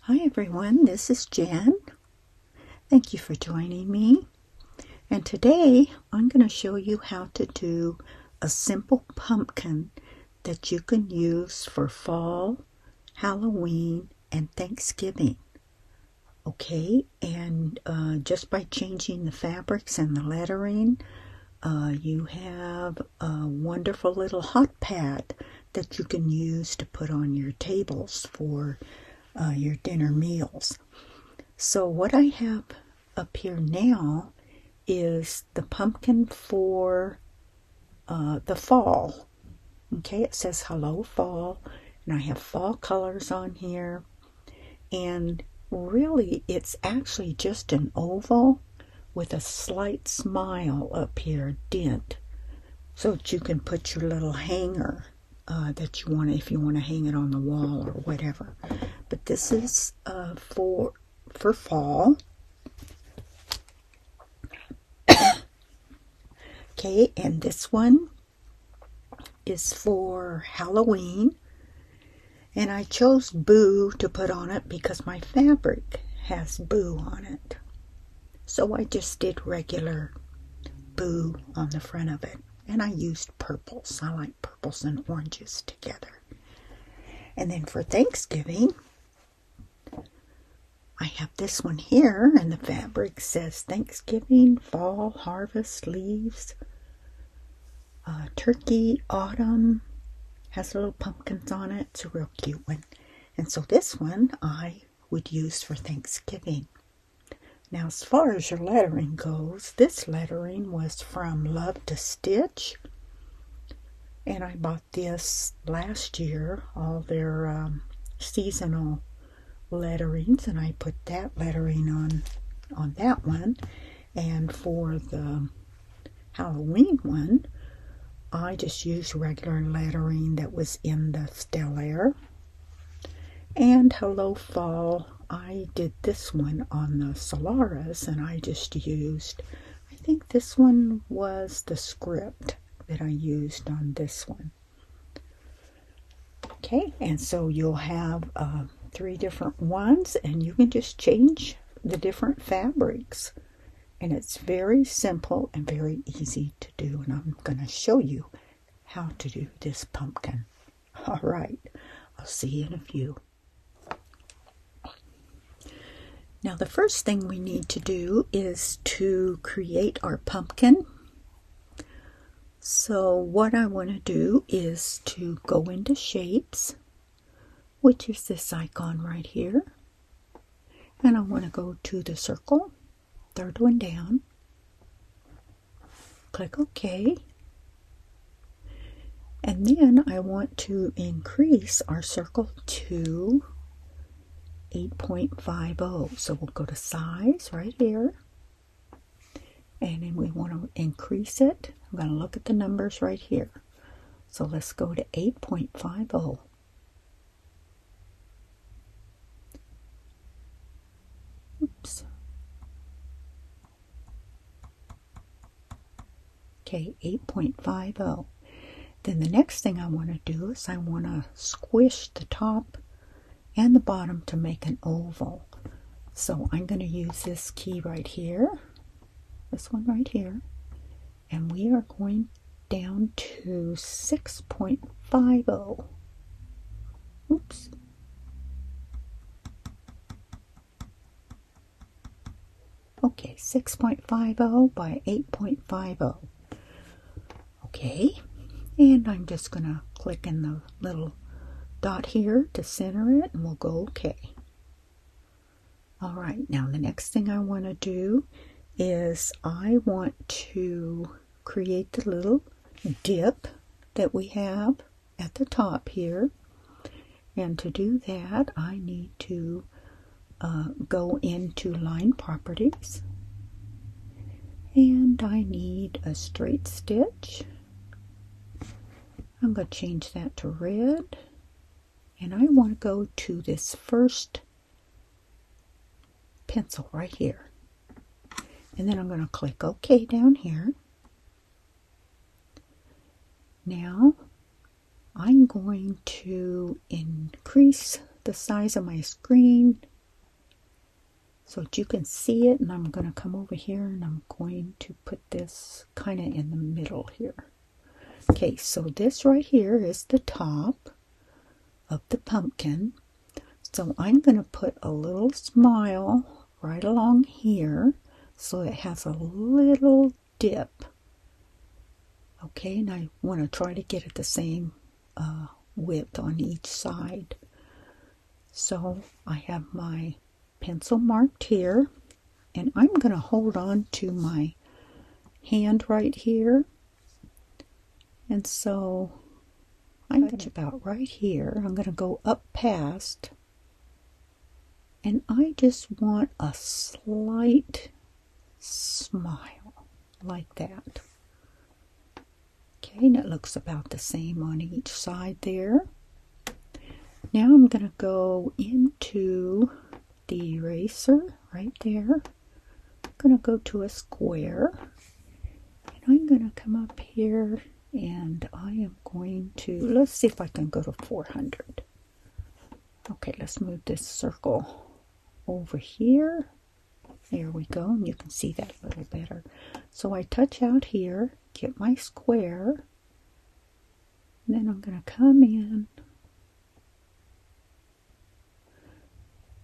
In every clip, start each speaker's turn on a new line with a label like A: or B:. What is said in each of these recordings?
A: Hi everyone, this is Jan. Thank you for joining me. And today I'm going to show you how to do a simple pumpkin that you can use for fall, Halloween, and Thanksgiving. Okay, and just by changing the fabrics and the lettering, you have a wonderful little hot pad that you can use to put on your tables for your dinner meals. So what I have up here now is the pumpkin for the fall. Okay, it says hello fall, and I have fall colors on here, and really it's actually just an oval with a slight smile up here, dent, so that you can put your little hanger that you want, if you want to hang it on the wall or whatever. But this is for fall. Okay, and this one is for Halloween. And I chose Boo to put on it because my fabric has Boo on it. So I just did regular Boo on the front of it. And I used purples. I like purples and oranges together. And then for Thanksgiving, I have this one here, and the fabric says Thanksgiving, fall, harvest, leaves, turkey, autumn, has little pumpkins on it. It's a real cute one. And so this one I would use for Thanksgiving. Now, as far as your lettering goes, this lettering was from Love to Stitch. And I bought this last year, all their seasonal letterings, and I put that lettering on that one. And for the Halloween one, I just used regular lettering that was in the Stellaire. And Hello Fall, I did this one on the Solaris, and I just used, I think this one was the script that I used on this one. Okay, and so you'll have 3 different ones, and you can just change the different fabrics. And it's very simple and very easy to do, and I'm going to show you how to do this pumpkin. All right, I'll see you in a few. Now, the first thing we need to do is to create our pumpkin. So what I want to do is to go into Shapes, which is this icon right here. And I want to go to the circle, third one down. Click OK. And then I want to increase our circle to 8.50. So we'll go to size right here. And then we want to increase it. I'm going to look at the numbers right here. So let's go to 8.50. Oops. Okay, 8.50. Then the next thing I want to do is I want to squish the top and the bottom to make an oval. So I'm going to use this key right here, this one right here, and we are going down to 6.50. Oops. Okay, 6.50 by 8.50. Okay, and I'm just going to click in the little dot here to center it, and we'll go OK. All right, now the next thing I want to do is I want to create the little dip that we have at the top here. And to do that, I need to go into Line Properties. And I need a straight stitch. I'm going to change that to red. And I want to go to this first pencil right here. And then I'm going to click OK down here. Now I'm going to increase the size of my screen so that you can see it. And I'm going to come over here and I'm going to put this kind of in the middle here. Okay, so this right here is the top of the pumpkin. So I'm going to put a little smile right along here so it has a little dip. Okay, and I want to try to get it the same width on each side. So I have my pencil marked here, and I'm going to hold on to my hand right here. And so I'm going to about right here. I'm going to go up past, and I just want a slight smile like that. Okay, and it looks about the same on each side there. Now I'm going to go into the eraser right there. I'm going to go to a square, and I'm going to come up here, and I am going to, let's see if I can go to 400. Okay, let's move this circle over here. There we go, and you can see that a little better. So I touch out here, get my square, and then I'm going to come in,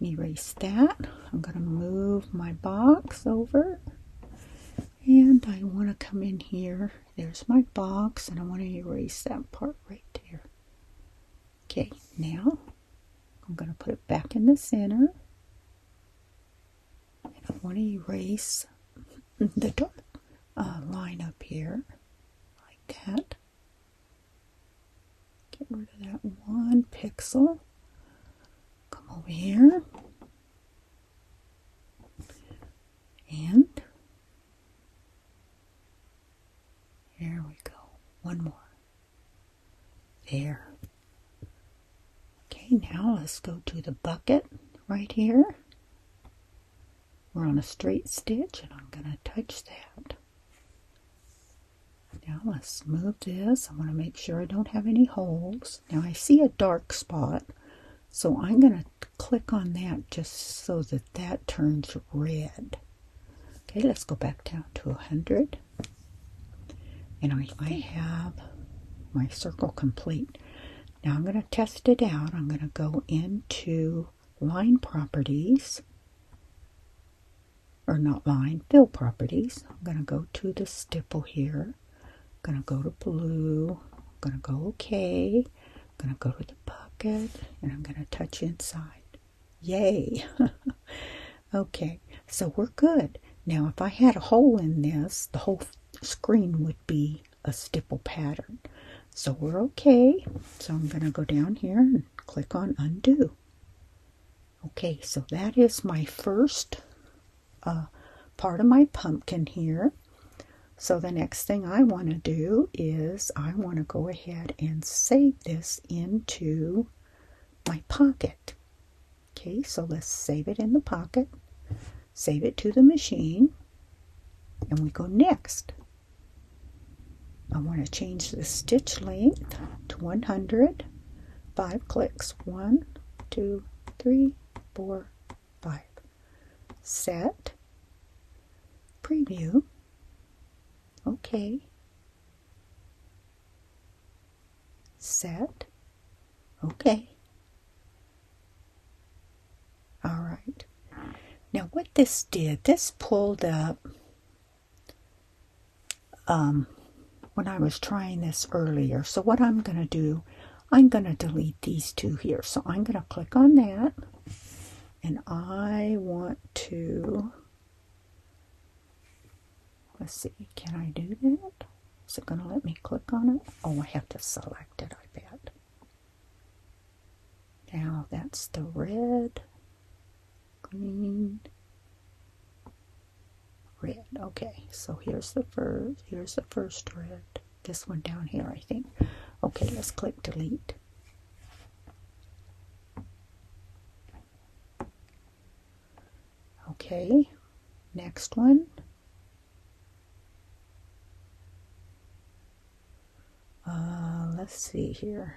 A: erase that. I'm going to move my box over, and I want to come in here. There's my box, and I want to erase that part right there. Okay, now I'm going to put it back in the center, and I want to erase the dark line up here like that. Get rid of that 1 pixel. Come over here, and there we go. 1 more. There. Okay, now let's go to the bucket right here. We're on a straight stitch, and I'm going to touch that. Now let's move this. I want to make sure I don't have any holes. Now I see a dark spot, so I'm going to click on that just so that that turns red. Okay, let's go back down to 100. And I have my circle complete. Now I'm going to test it out. I'm going to go into line properties, or not line, fill properties. I'm going to go to the stipple here. I'm going to go to blue. I'm going to go OK. I'm going to go to the bucket, and I'm going to touch inside. Yay! Okay, so we're good. Now if I had a hole in this, the whole screen would be a stipple pattern. So we're okay. So I'm going to go down here and click on undo. Okay, so that is my first part of my pumpkin here. So the next thing I want to do is I want to go ahead and save this into my pocket. Okay, so let's save it in the pocket, save it to the machine, and we go next. I want to change the stitch length to 100, 5 clicks, 1, 2, 3, 4, 5. Set, preview, okay, set, okay. All right. Now what this did, this pulled up when I was trying this earlier. So what I'm going to do, I'm going to delete these two here. So I'm going to click on that, and I want to, let's see, can I do that? Is it going to let me click on it? Oh, I have to select it, I bet. Now that's the red, green, red. Okay, so here's the first red. This one down here, I think. Okay, let's click delete. Okay, next one. Let's see here.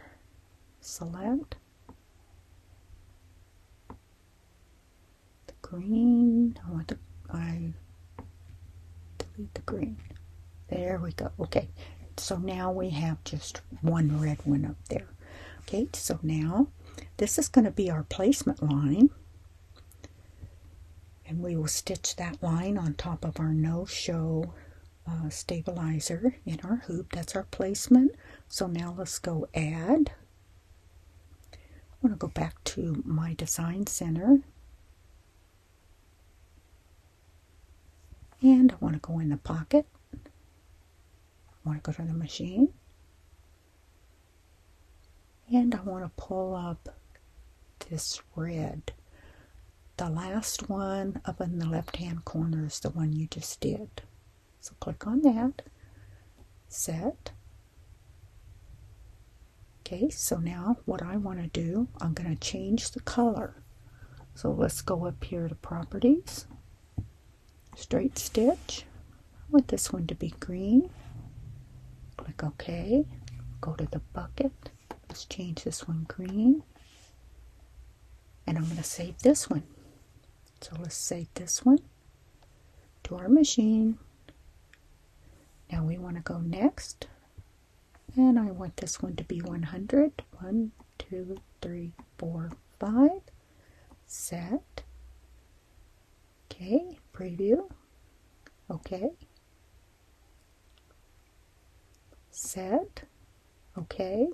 A: Select the green. I delete the green. There we go. Okay, so now we have just one red one up there. Okay, so now this is going to be our placement line, and we will stitch that line on top of our no-show stabilizer in our hoop. That's our placement. So now let's go add. I want to go back to my design center, and I want to go in the pocket. I want to go to the machine, and I want to pull up this red. The last one up in the left hand corner is the one you just did. So click on that, set. Okay, so now what I want to do, I'm going to change the color. So let's go up here to properties, straight stitch. I want this one to be green. Click OK. Go to the bucket. Let's change this one green. And I'm going to save this one. So let's save this one to our machine. Now we want to go next. And I want this one to be 100. 1, 2, 3, 4, 5. Set. Okay, preview. Okay. Set. Okay.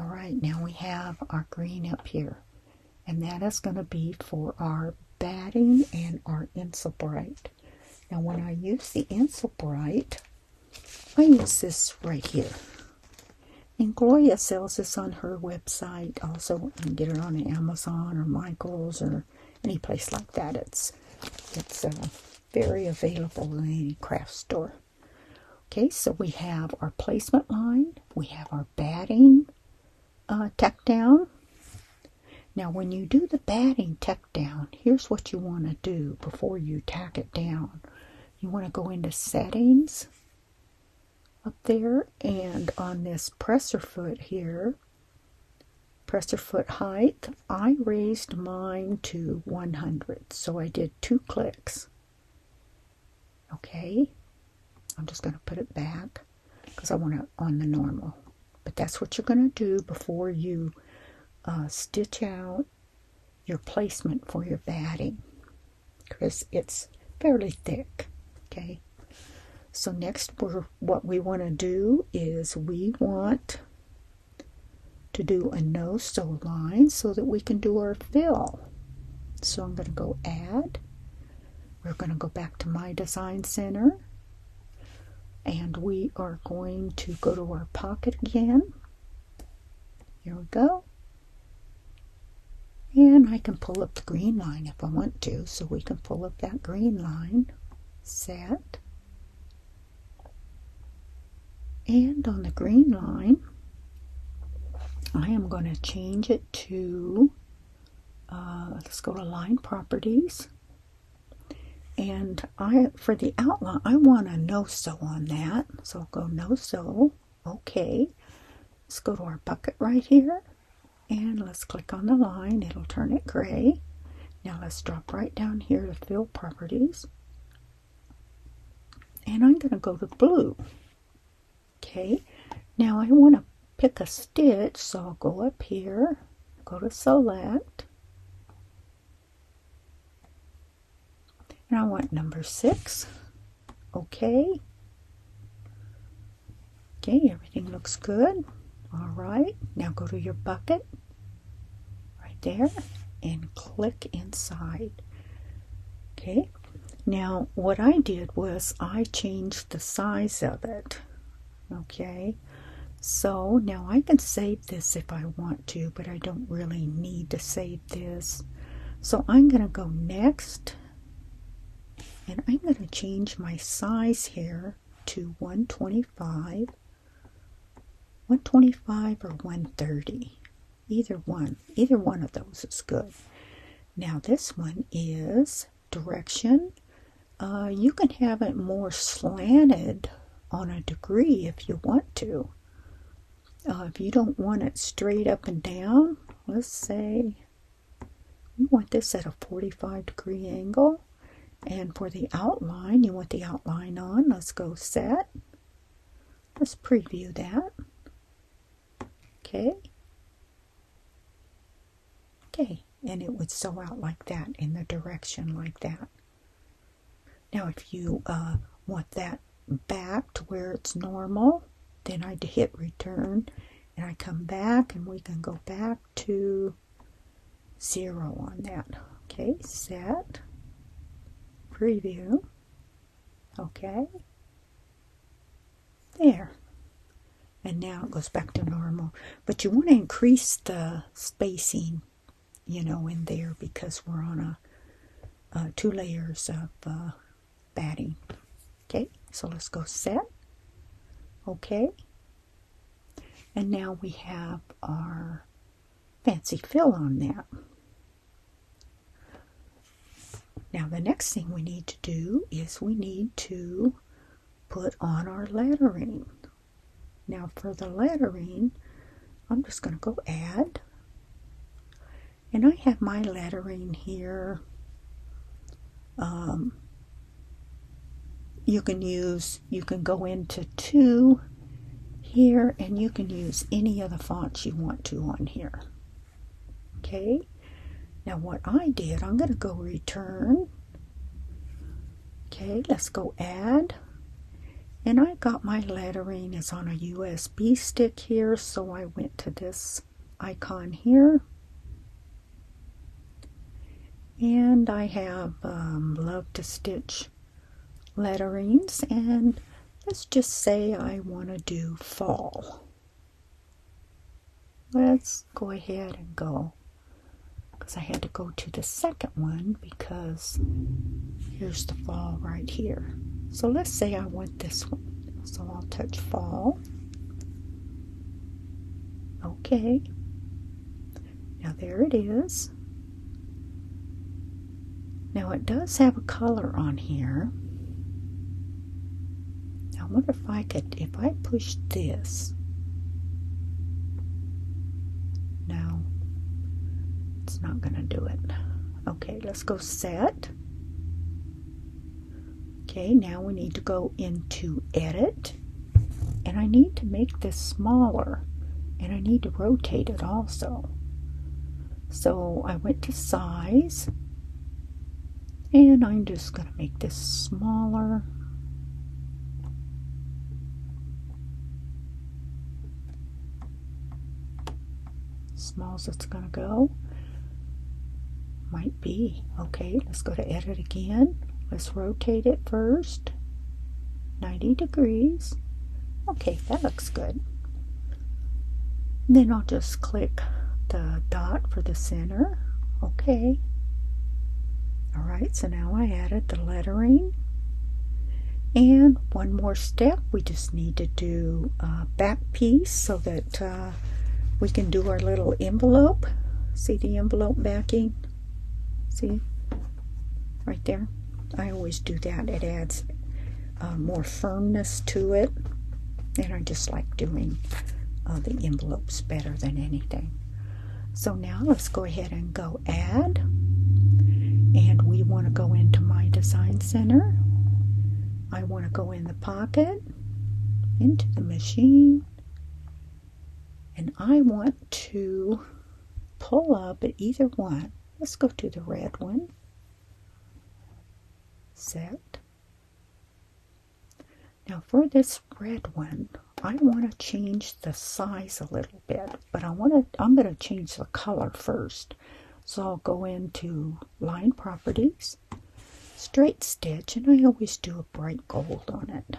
A: All right, now we have our green up here. And that is going to be for our batting and our Insul Bright. Now when I use the Insul Bright, I use this right here. And Gloria sells this on her website. Also, you can get it on Amazon or Michael's or any place like that. It's very available in any craft store. Okay, so we have our placement line. We have our batting tack down. Now, when you do the batting tack down, here's what you want to do before you tack it down. You want to go into settings up there, and on this presser foot here, presser foot height, I raised mine to 100. So I did 2 clicks. Okay, I'm just going to put it back because I want it on the normal. But that's what you're going to do before you stitch out your placement for your batting, because it's fairly thick. Okay, so next what we want to do is we want to do a no-sew line so that we can do our fill. So I'm going to go add. We're going to go back to my design center, and we are going to go to our pocket again. Here we go. And I can pull up the green line if I want to, so we can pull up that green line, set. And on the green line, I am going to change it to, let's go to line properties. And for the outline, I want a no-sew on that. So I'll go no-sew, okay. Let's go to our bucket right here. And let's click on the line. It'll turn it gray. Now let's drop right down here to fill properties. And I'm going to go to blue. Okay. Now I want to pick a stitch, so I'll go up here, go to select. And I want number 6. Okay. Okay, everything looks good. All right, now go to your bucket right there and click inside. Okay, now what I did was I changed the size of it. Okay, so now I can save this if I want to, but I don't really need to save this. So I'm going to go next, and I'm going to change my size here to 125. 125 or 130, either one of those is good. Now this one is direction. You can have it more slanted on a degree if you want to. If you don't want it straight up and down, let's say you want this at a 45-degree angle. And for the outline, you want the outline on. Let's go set. Let's preview that. Okay. Okay, and it would sew out like that in the direction like that. Now if you want that back to where it's normal, then I'd hit return and I come back and we can go back to 0 on that. Okay, set, preview, okay, there. And now it goes back to normal. But you want to increase the spacing, you know, in there because we're on a 2 layers of batting. Okay, so let's go set. Okay. And now we have our fancy fill on that. Now the next thing we need to do is we need to put on our lettering. Now for the lettering, I'm just going to go add. And I have my lettering here. You can go into 2 here, and you can use any of the fonts you want to on here. Okay, now what I did, I'm going to go return. Okay, let's go add. And I got my lettering is on a USB stick here, so I went to this icon here. And I have Love to Stitch letterings, and let's just say I want to do fall. Let's go ahead and go, because I had to go to the second one because here's the fall right here. So let's say I want this one, so I'll touch fall. Okay, now there it is. Now it does have a color on here. I wonder if I push this. No, it's not going to do it. Okay, let's go set. Okay, now we need to go into edit, and I need to make this smaller, and I need to rotate it also. So I went to size, and I'm just going to make this smaller. Small as it's going to go. Might be. Okay, let's go to edit again. Let's rotate it first. 90 degrees. Okay, that looks good. Then I'll just click the dot for the center. Okay. Alright, so now I added the lettering. And one more step, we just need to do a back piece so that we can do our little envelope. See the envelope backing? See? Right there. I always do that. It adds more firmness to it. And I just like doing the envelopes better than anything. So now let's go ahead and go add. And we want to go into my design center. I want to go in the pocket, into the machine. And I want to pull up at either one. Let's go to the red one. Set. Now for this red one, I want to change the size a little bit, but I'm going to change the color first. So I'll go into line properties, straight stitch, and I always do a bright gold on it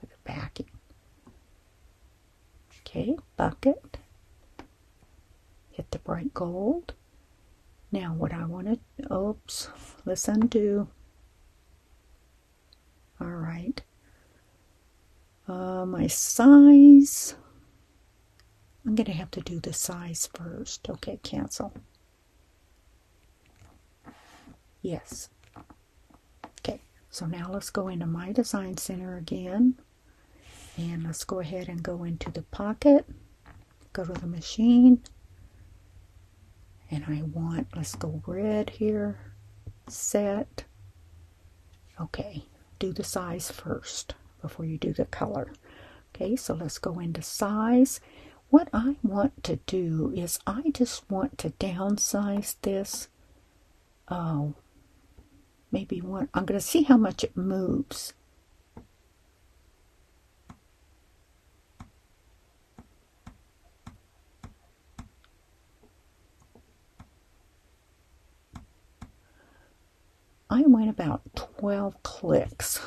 A: for the backing. Okay, bucket, hit the bright gold. Now what I want to, oops, let's undo. All right, my size, I'm going to have to do the size first. Okay, cancel. Yes. Okay, so now let's go into my design center again. And let's go ahead and go into the pocket, go to the machine, And I want, let's go red here, set. Okay, do the size first before you do the color. Okay, so let's go into size. What I want to do is I just want to downsize this. Oh, maybe one. I'm going to see how much it moves. I went about 12 clicks.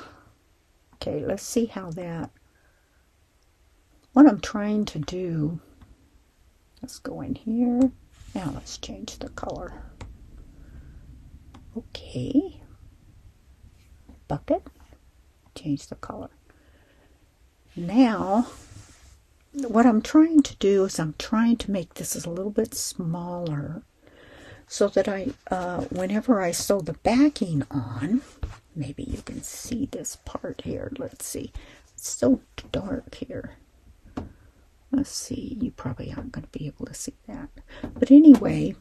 A: Okay, let's see how that, what I'm trying to do, let's go in here. Now let's change the color. Okay. Bucket, change the color. Now, what I'm trying to do is I'm trying to make this a little bit smaller so that whenever I sew the backing on, maybe you can see this part here. Let's see. It's so dark here. Let's see. You probably aren't going to be able to see that. But anyway,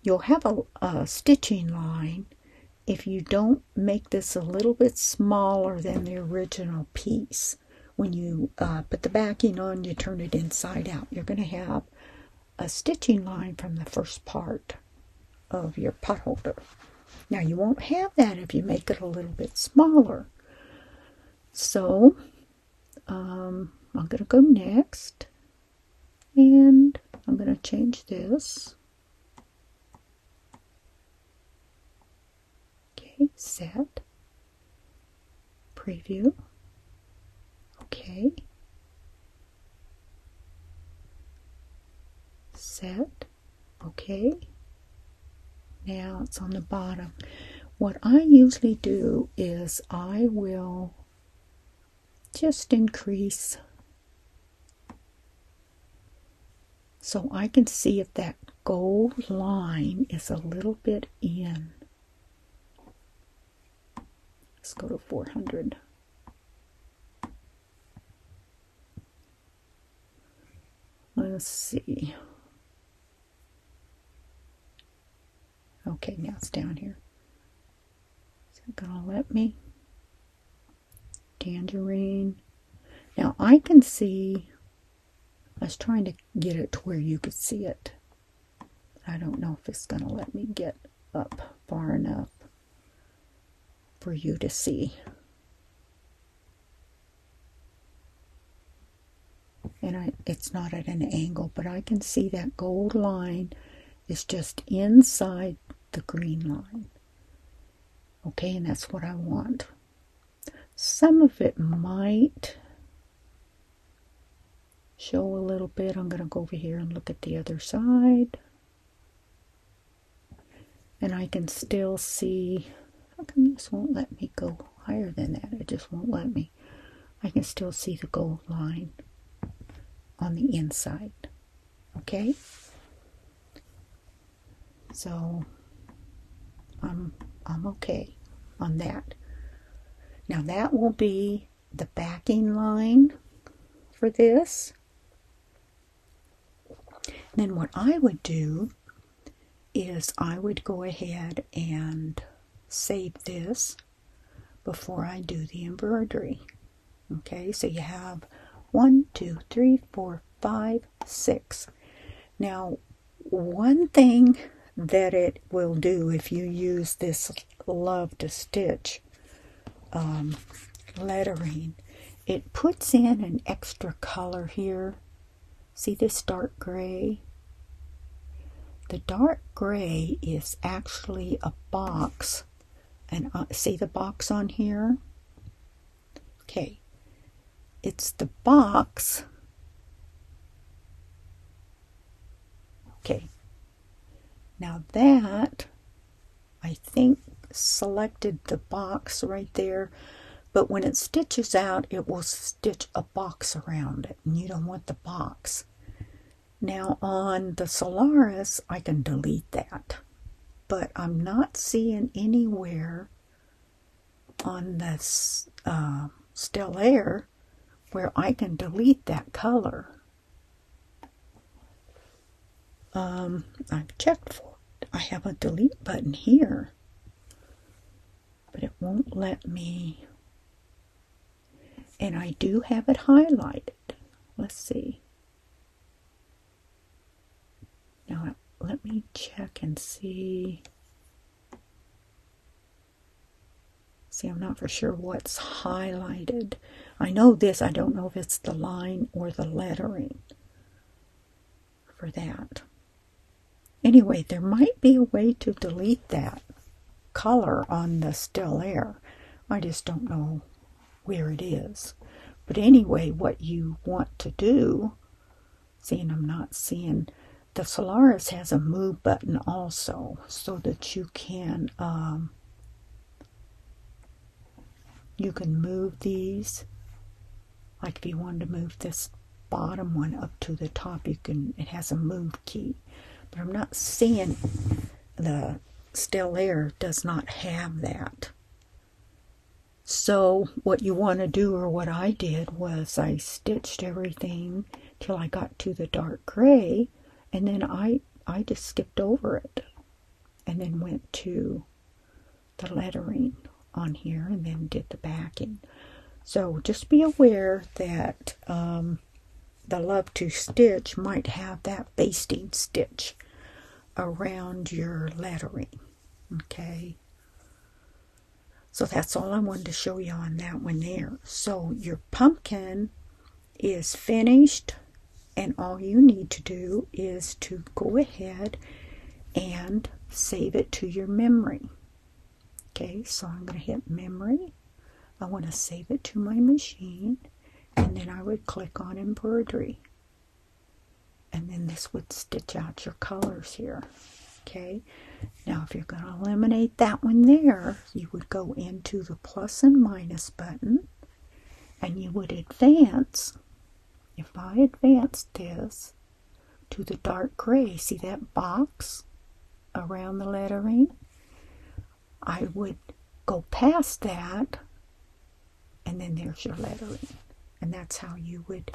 A: you'll have a stitching line if you don't make this a little bit smaller than the original piece. When you put the backing on, you turn it inside out. You're going to have a stitching line from the first part of your pot holder. Now you won't have that if you make it a little bit smaller. So I'm going to go next, and I'm going to change this. Okay, set, preview. Okay, set. Okay, now it's on the bottom. What I usually do is I will just increase so I can see if that gold line is a little bit in. Let's go to 400. Let's see. Okay, now it's down here. Is it gonna let me? Tangerine. Now I can see, I was trying to get it to where you could see it. I don't know if it's gonna let me get up far enough for you to see. And it's not at an angle, but I can see that gold line is just inside the green line. Okay, and that's what I want. Some of it might show a little bit. I'm going to go over here and look at the other side. And I can still see, how come this won't let me go higher than that? It just won't let me. I can still see the gold line on the inside. Okay? So I'm okay on that. Now that will be the backing line for this. Then what I would do is I would go ahead and save this before I do the embroidery. Okay, so you have 1, 2, 3, 4, 5, 6. Now, one thing that it will do if you use this Love to Stitch lettering, it puts in an extra color here. See this dark gray? The dark gray is actually a box. And see the box on here? Okay. It's the box. Okay. Now that, I think, selected the box right there. But when it stitches out, it will stitch a box around it. And you don't want the box. Now on the Solaris, I can delete that. But I'm not seeing anywhere on this Stellaire where I can delete that color. I've checked for it. I have a delete button here, but it won't let me. And I do have it highlighted. Let's see. Now let me check and see. See, I'm not for sure what's highlighted. I know this. I don't know if it's the line or the lettering for that. Anyway, there might be a way to delete that color on the still air. I just don't know where it is. But anyway, what you want to do, seeing I'm not seeing, the Solaris has a move button also, so that you can move these. Like if you wanted to move this bottom one up to the top, you can. It has a move key. But I'm not seeing, the still air does not have that. So what you want to do, or what I did, was I stitched everything till I got to the dark gray, and then I just skipped over it and then went to the lettering on here and then did the backing. So just be aware that the Love to Stitch might have that basting stitch around your lettering. Okay, so that's all I wanted to show you on that one there. So your pumpkin is finished, and all you need to do is to go ahead and save it to your memory. Okay, so I'm going to hit memory. I want to save it to my machine, and then I would click on embroidery, and then this would stitch out your colors here. Okay, now if you're going to eliminate that one there, you would go into the plus and minus button, and you would advance. If I advance this to the dark gray, see that box around the lettering? I would go past that, and then there's your lettering. And that's how you would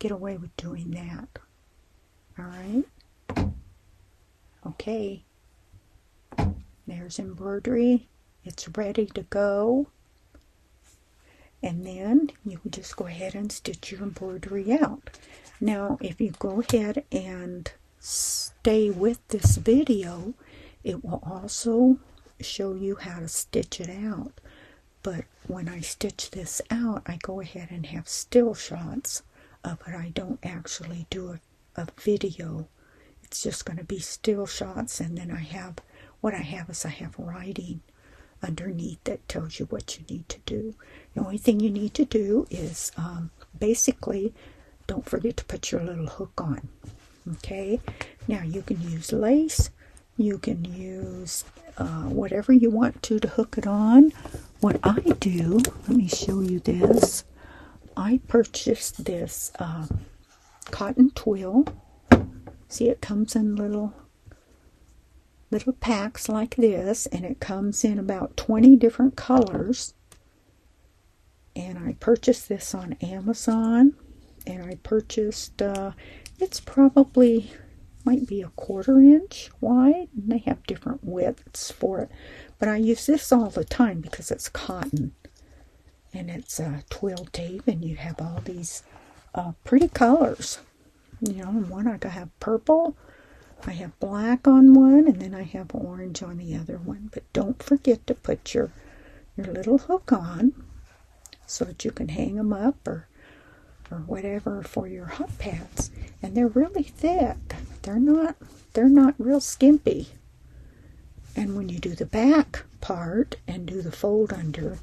A: get away with doing that. All right? Okay. There's embroidery. It's ready to go. And then you would just go ahead and stitch your embroidery out. Now, if you go ahead and stay with this video, it will also show you how to stitch it out. But when I stitch this out, I go ahead and have still shots of it. I don't actually do a video. It's just going to be still shots, and then I have writing underneath that tells you what you need to do. The only thing you need to do is basically don't forget to put your little hook on. Okay, now you can use lace, you can use whatever you want to hook it on. What I do, let me show you this. I purchased this cotton twill. See, it comes in little packs like this, and it comes in about 20 different colors. And I purchased this on Amazon, and I purchased it's probably might be a 1/4 inch wide, and they have different widths for it, but I use this all the time because it's cotton and it's twill tape, and you have all these pretty colors. You know, one I have purple, I have black on one, and then I have orange on the other one. But don't forget to put your little hook on so that you can hang them up or whatever for your hot pads. And they're really thick. They're not real skimpy. And when you do the back part and do the fold under,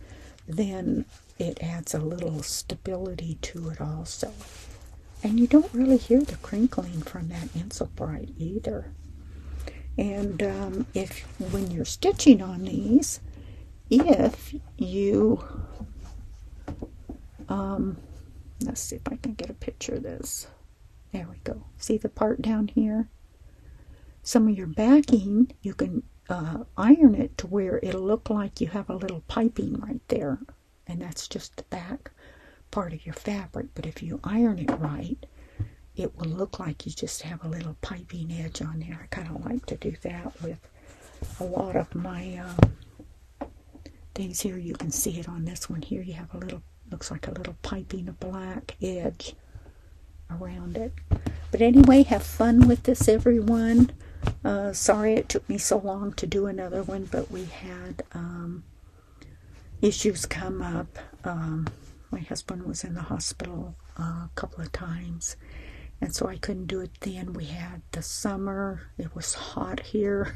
A: then it adds a little stability to it also. And you don't really hear the crinkling from that Insulbrite either. And when you're stitching on these, if you let's see if I can get a picture of this. There we go. See the part down here? Some of your backing, you can iron it to where it'll look like you have a little piping right there. And that's just the back part of your fabric. But if you iron it right, it will look like you just have a little piping edge on there. I kind of like to do that with a lot of my things here. You can see it on this one here. You have a little, looks like a little piping of black edge around it. But anyway, have fun with this, everyone. Sorry it took me so long to do another one, but we had issues come up. My husband was in the hospital a couple of times, and so I couldn't do it then. We had the summer. It was hot here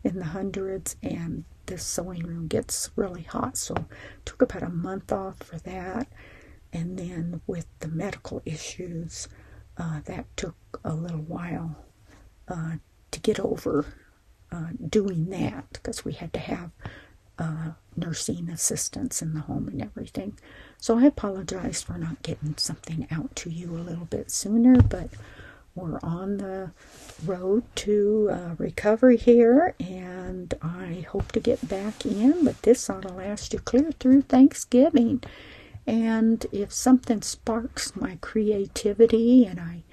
A: in the hundreds, and this sewing room gets really hot, so it took about a month off for that. And then with the medical issues, that took a little while to get over doing that, because we had to have nursing assistants in the home and everything. So I apologize for not getting something out to you a little bit sooner, but we're on the road to recovery here, and I hope to get back in, but this ought to last you clear through Thanksgiving. And if something sparks my creativity and I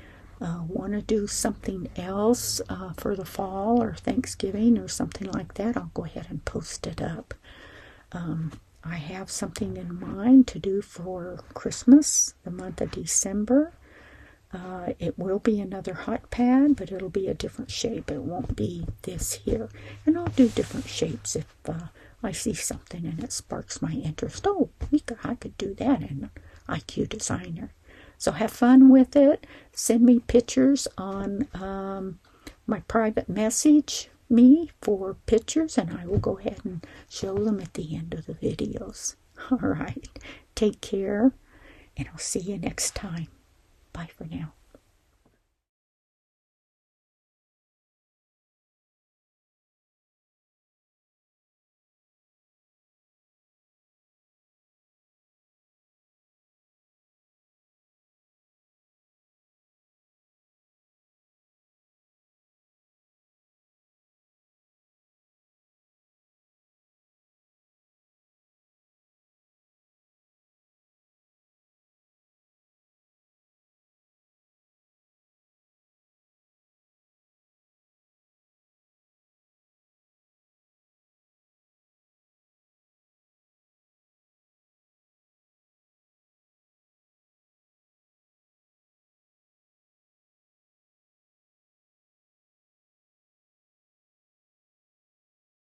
A: want to do something else for the fall or Thanksgiving or something like that, I'll go ahead and post it up. I have something in mind to do for Christmas, the month of December. It will be another hot pad, but it'll be a different shape. It won't be this here. And I'll do different shapes if I see something and it sparks my interest. Oh, I could do that in IQ Designer. So have fun with it. Send me pictures on my private message me for pictures, and I will go ahead and show them at the end of the videos. All right. Take care, and I'll see you next time. Bye for now.